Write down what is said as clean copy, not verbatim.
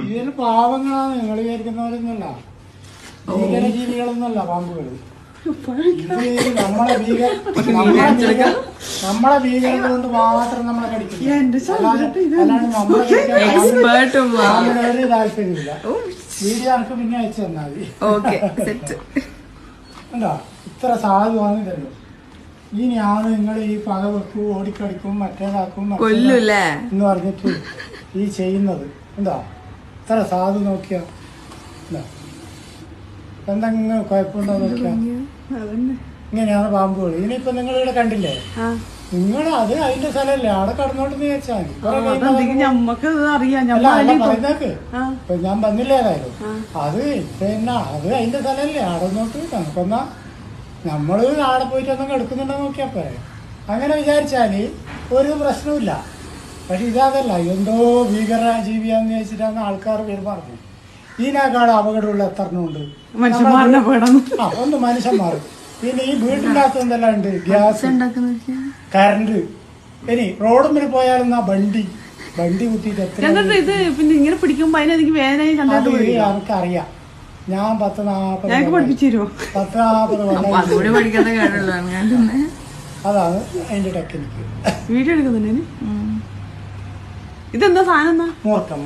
ഇതിൽ പാവങ്ങളാണ് നിങ്ങൾ വിചാരിക്കുന്നവരൊന്നുമല്ല, ഭീകരജീവികളൊന്നുമല്ല പാമ്പുകൾ. നമ്മളെ ഭീകരത കൊണ്ട് മാത്രം നമ്മളെ കടിക്കില്ല, അല്ലാണ്ട് നമ്മളെ ഒരു താല്പര്യമില്ല. വീഡിയോ ആർക്ക് പിന്നെ അയച്ചു തന്നാൽ മതി. എന്താ ഇത്ര സാധുവാണ് ഇതല്ലോ. ഇനിയാണ് നിങ്ങൾ ഈ പക വെക്കും, ഓടിക്കടിക്കും, മറ്റേതാക്കും എന്ന് പറഞ്ഞിട്ട് ഈ ചെയ്യുന്നത്. എന്താ ഇത്ര സാധു നോക്കിയാ എന്താ എന്തെങ്കിലും കുഴപ്പമുണ്ടോ നോക്കിയാ. ഇങ്ങനെയാണ് പാമ്പുകൾ. ഇനിയിപ്പൊ നിങ്ങൾ ഇവിടെ കണ്ടില്ലേ, നിങ്ങൾ അത് അതിന്റെ സ്ഥലമല്ലേ, അവിടെ കടന്നോട്ടെന്ന് വിചാരിച്ചാൽ പറയുന്നേക്ക്. ഇപ്പൊ ഞാൻ വന്നില്ലേ ഏതായാലും, അത് പിന്നെ അത് അതിന്റെ സ്ഥലമല്ലേ, അവിടെ നോട്ട് നമുക്കൊന്നാ നമ്മള് ആടെ പോയിട്ട് ഒന്നും എടുക്കുന്നുണ്ടോ നോക്കിയാ പോരെ. അങ്ങനെ വിചാരിച്ചാല് ഒരു പ്രശ്നമില്ല. പക്ഷെ ഇതല്ല, എന്തോ ഭീകര ജീവിയാന്ന് ചോദിച്ചിട്ടാണ് ആൾക്കാർ പേര് പറഞ്ഞു. ഇതിനേക്കാൾ അപകടമുള്ള എത്രണ്ണമുണ്ട് ഒന്ന് മനുഷ്യന്മാർ. പിന്നെ ഈ വീട്ടിൻ്റെ അകത്ത് എന്തെല്ലാം ഉണ്ട്, ഗ്യാസ്, കറണ്ട്. ഇനി റോഡിൽ പോയാലെന്നാ വണ്ടി കുത്തിയിട്ട് എത്ര എനിക്കറിയാം. ഞാൻ 10-40 അതാണ് അതിന്റെ ടെക്നിക്ക്. വീഡിയോ എടുക്കുന്നുണ്ട്. ഇതെന്താ സാധനം? മൂർക്കം.